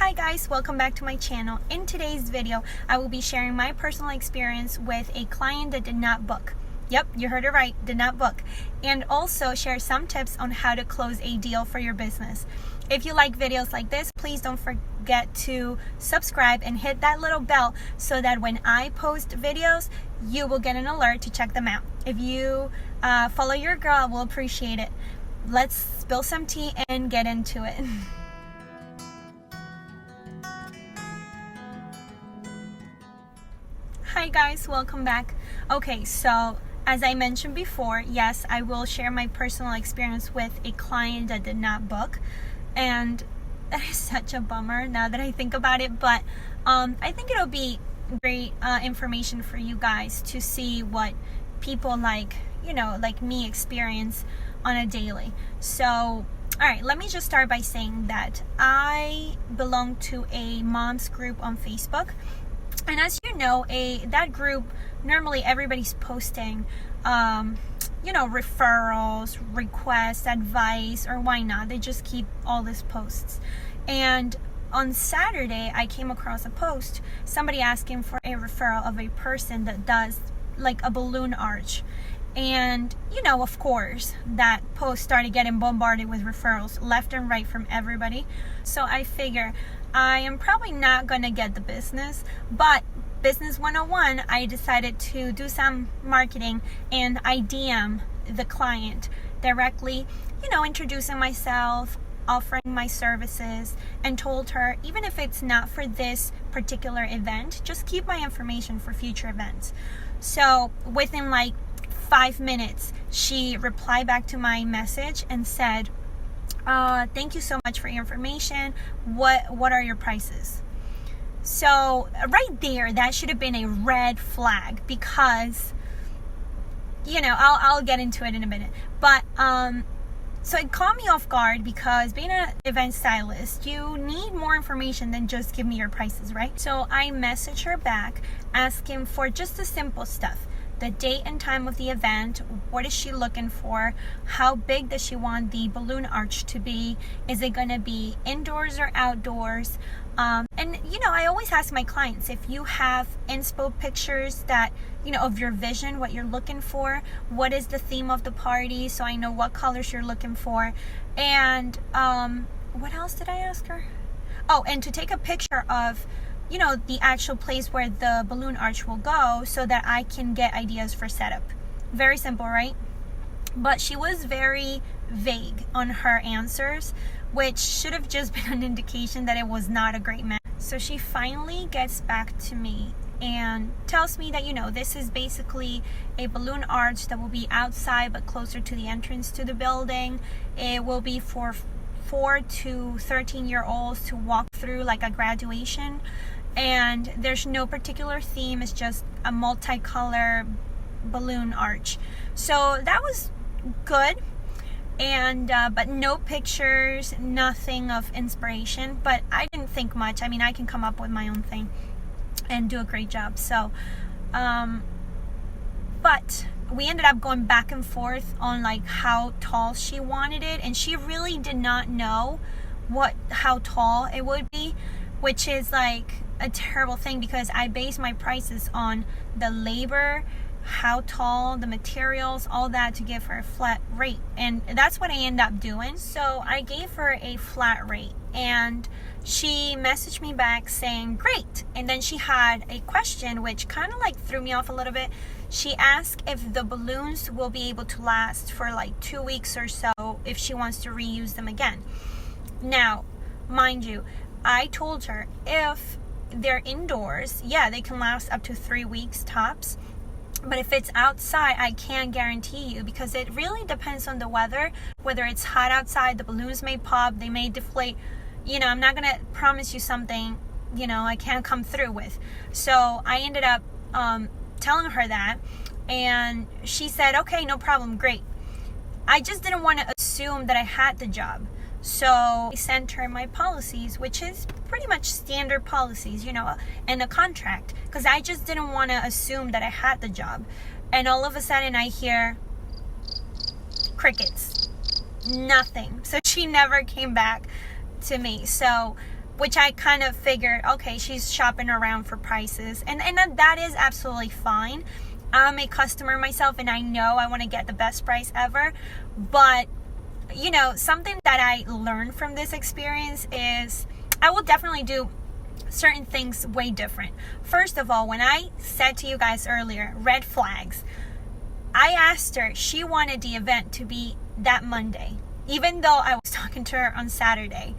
Hi guys, welcome back to my channel. In today's video, I will be sharing my personal experience with a client that did not book. Yep, you heard it right, did not book. And also share some tips on how to close a deal for your business. If you like videos like this, please don't forget to subscribe and hit that little bell so that when I post videos, you will get an alert to check them out. If you follow your girl, I will appreciate it. Let's spill some tea and get into it. Hi guys, welcome back. Okay, so as I mentioned before, yes, I will share my personal experience with a client that did not book, and that is such a bummer now that I think about it, but I think it'll be great information for you guys to see what people like me experience on a daily. So alright, let me just start by saying that I belong to a mom's group on Facebook. And as you know, that group, normally everybody's posting, referrals, requests, advice, or why not? They just keep all these posts. And on Saturday, I came across a post, somebody asking for a referral of a person that does like a balloon arch. And, of course, that post started getting bombarded with referrals left and right from everybody. So I figure I am probably not going to get the business, but Business 101, I decided to do some marketing, and I DM the client directly, introducing myself, offering my services, and told her, even if it's not for this particular event, just keep my information for future events. So within like 5 minutes, she replied back to my message and said, thank you so much for your information. What are your prices? So right there, that should have been a red flag, because I'll get into it in a minute. But so it caught me off guard, because being an event stylist, you need more information than just give me your prices, right? So I messaged her back asking for just the simple stuff. The date and time of the event, what is she looking for, how big does she want the balloon arch to be, is it going to be indoors or outdoors, and I always ask my clients, if you have inspo pictures that of your vision, what you're looking for, what is the theme of the party, so I know what colors you're looking for. And what else did I ask her? Oh, and to take a picture of the actual place where the balloon arch will go, so that I can get ideas for setup. Very simple, right? But she was very vague on her answers, which should have just been an indication that it was not a great match. So she finally gets back to me and tells me that this is basically a balloon arch that will be outside but closer to the entrance to the building. It will be for 4 to 13-year-olds to walk through like a graduation. And there's no particular theme, it's just a multicolor balloon arch. So that was good, and but no pictures, nothing of inspiration. But I didn't think much. I mean, I can come up with my own thing and do a great job. So but we ended up going back and forth on like how tall she wanted it, and she really did not know how tall it would be, which is like a terrible thing, because I base my prices on the labor, how tall, the materials, all that, to give her a flat rate. And that's what I end up doing. So I gave her a flat rate, and she messaged me back saying great. And then she had a question which kind of like threw me off a little bit. She asked if the balloons will be able to last for like 2 weeks or so, if she wants to reuse them again. Now, mind you, I told her if they're indoors, yeah, they can last up to 3 weeks tops. But if it's outside, I can't guarantee you, because it really depends on the weather. Whether it's hot outside, the balloons may pop, they may deflate. I'm not going to promise you something, I can't come through with. So I ended up telling her that, and she said, okay, no problem, great. I just didn't want to assume that I had the job. So I sent her my policies, which is pretty much standard policies, and a contract, because I just didn't want to assume that I had the job. And all of a sudden I hear crickets, nothing. So she never came back to me. So which I kind of figured, okay, she's shopping around for prices, and that is absolutely fine. I'm a customer myself, and I know I want to get the best price ever. But something that I learned from this experience is I will definitely do certain things way different. First of all, when I said to you guys earlier, red flags, I asked her, she wanted the event to be that Monday, even though I was talking to her on Saturday.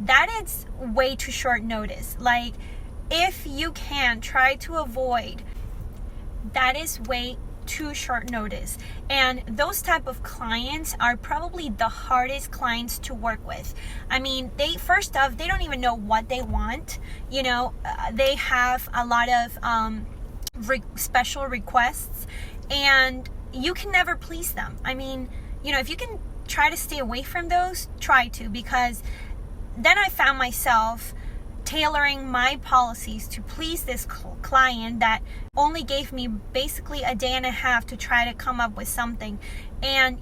That is way too short notice. Like, if you can try to avoid, that is way too short notice. And those type of clients are probably the hardest clients to work with. I mean, first off, they don't even know what they want. They have a lot of special requests, and you can never please them. I mean, if you can try to stay away from those, try to, because then I found myself tailoring my policies to please this client that only gave me basically a day and a half to try to come up with something. And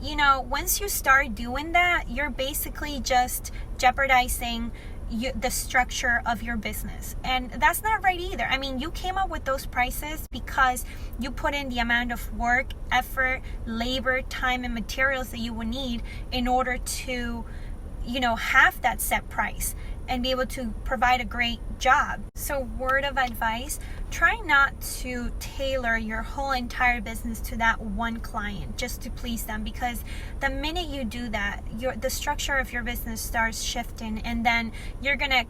once you start doing that, you're basically just jeopardizing the structure of your business, and that's not right either. I mean, you came up with those prices because you put in the amount of work, effort, labor, time, and materials that you would need in order to have that set price and be able to provide a great job. So, word of advice, try not to tailor your whole entire business to that one client just to please them, because the minute you do that, the structure of your business starts shifting, and then you're gonna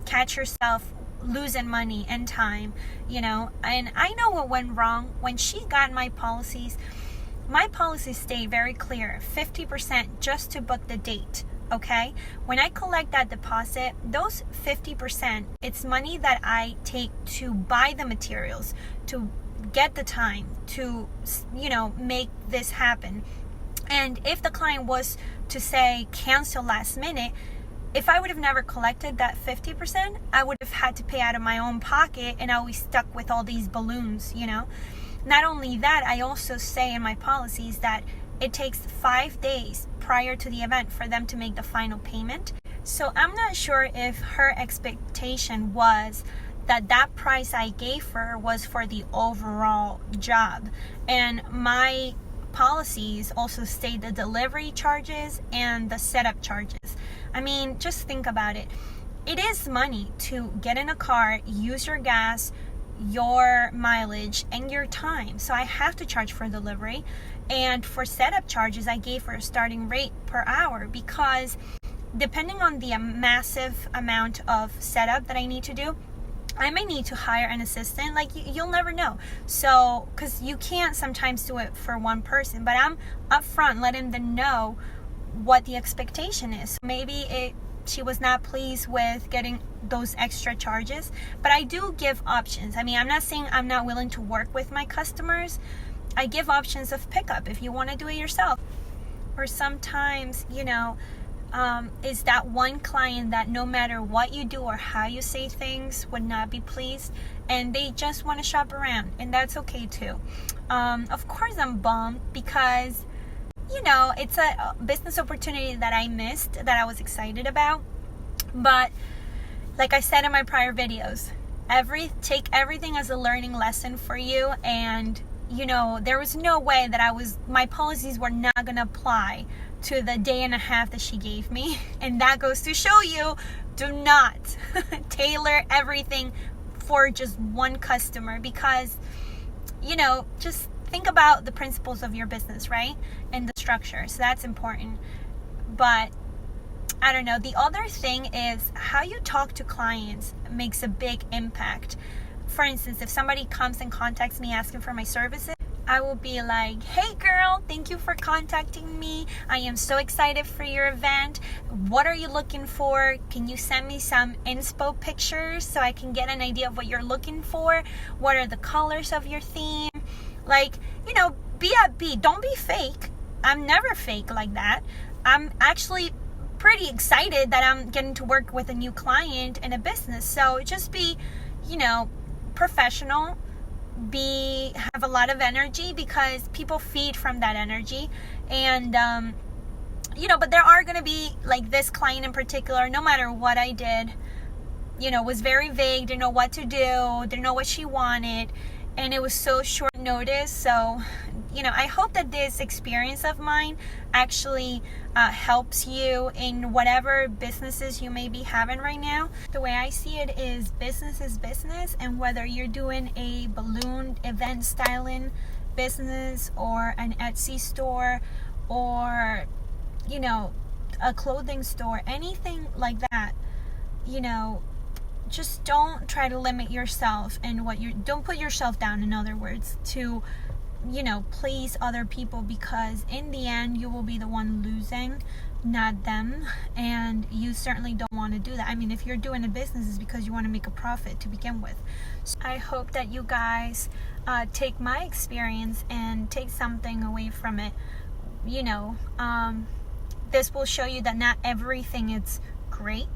catch yourself losing money and time, and I know what went wrong. When she got my policies stayed very clear, 50% just to book the date. Okay, when I collect that deposit, those 50%, it's money that I take to buy the materials, to get the time, to make this happen. And if the client was to say cancel last minute, if I would have never collected that 50%, I would have had to pay out of my own pocket, and I was stuck with all these balloons. Not only that, I also say in my policies that it takes 5 days prior to the event for them to make the final payment. So I'm not sure if her expectation was that price I gave her was for the overall job. And my policies also state the delivery charges and the setup charges. I mean, just think about it. It is money to get in a car, use your gas, your mileage, and your time. So I have to charge for delivery. And for setup charges, I gave her a starting rate per hour, because depending on the massive amount of setup that I need to do, I may need to hire an assistant. Like, you'll never know. So, because you can't sometimes do it for one person, but I'm upfront letting them know what the expectation is. Maybe she was not pleased with getting those extra charges, but I do give options. I mean, I'm not saying I'm not willing to work with my customers. I give options of pickup if you want to do it yourself. Or sometimes, is that one client that no matter what you do or how you say things would not be pleased, and they just want to shop around, and that's okay too. Of course I'm bummed, because it's a business opportunity that I missed, that I was excited about. But like I said in my prior videos, take everything as a learning lesson for you. And there was no way that my policies were not going to apply to the day and a half that she gave me. And that goes to show you, do not tailor everything for just one customer, because just think about the principles of your business, right? And the structure. So that's important. But I don't know. The other thing is how you talk to clients makes a big impact. For instance, if somebody comes and contacts me asking for my services, I will be like, hey girl, thank you for contacting me. I am so excited for your event. What are you looking for? Can you send me some inspo pictures so I can get an idea of what you're looking for? What are the colors of your theme? Like, be upbeat. Don't be fake. I'm never fake like that. I'm actually pretty excited that I'm getting to work with a new client in a business. So just be, professional. Have a lot of energy, because people feed from that energy. And but there are going to be, like this client in particular, no matter what I did, was very vague, didn't know what to do, didn't know what she wanted, and it was so short notice. So, I hope that this experience of mine actually helps you in whatever businesses you may be having right now. The way I see it is business, and whether you're doing a balloon event styling business or an Etsy store or, a clothing store, anything like that, just don't try to limit yourself and don't put yourself down, in other words, to please other people, because in the end you will be the one losing, not them, and you certainly don't want to do that. I mean, if you're doing a business, it's because you want to make a profit to begin with. So I hope that you guys take my experience and take something away from it. This will show you that not everything is great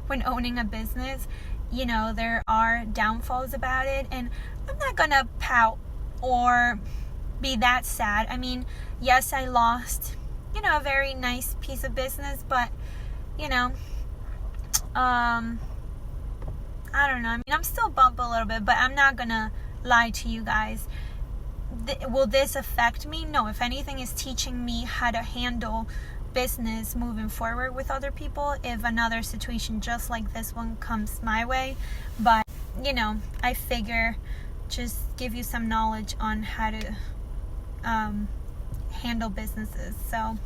when owning a business. There are downfalls about it, and I'm not gonna pout or be that sad. I mean, yes, I lost a very nice piece of business, but I don't know. I mean, I'm still bummed a little bit, but I'm not gonna lie to you guys. Will this affect me? No. If anything, is teaching me how to handle business moving forward with other people if another situation just like this one comes my way. But I figure just give you some knowledge on how to handle businesses. So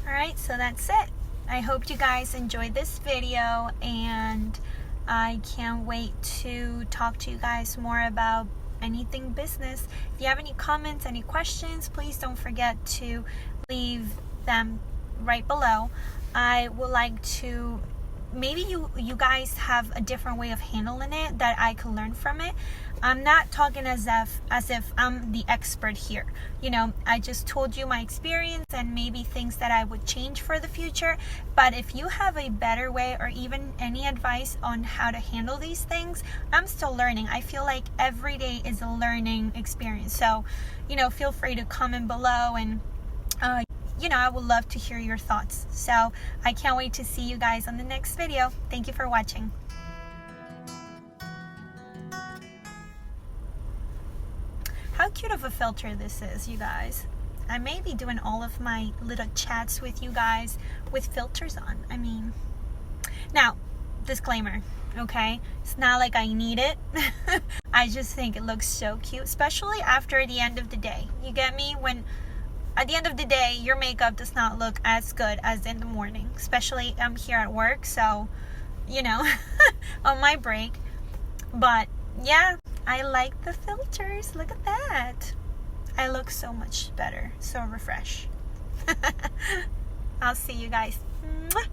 alright, so that's it. I hope you guys enjoyed this video, and I can't wait to talk to you guys more about anything business. If you have any comments, any questions, please don't forget to leave them right below. I would like to, maybe you guys have a different way of handling it that I can learn from it. I'm not talking as if I'm the expert here. I just told you my experience and maybe things that I would change for the future. But if you have a better way or even any advice on how to handle these things, I'm still learning. I feel like every day is a learning experience. So, feel free to comment below, and I would love to hear your thoughts. So I can't wait to see you guys on the next video. Thank you for watching. How cute of a filter this is, you guys. I may be doing all of my little chats with you guys with filters on. I mean, now, disclaimer, okay? It's not like I need it. I just think it looks so cute, especially after the end of the day. You get me? When at the end of the day, your makeup does not look as good as in the morning. Especially I'm here at work, so, on my break. But, yeah, I like the filters. Look at that. I look so much better. So refreshed. I'll see you guys. Mwah.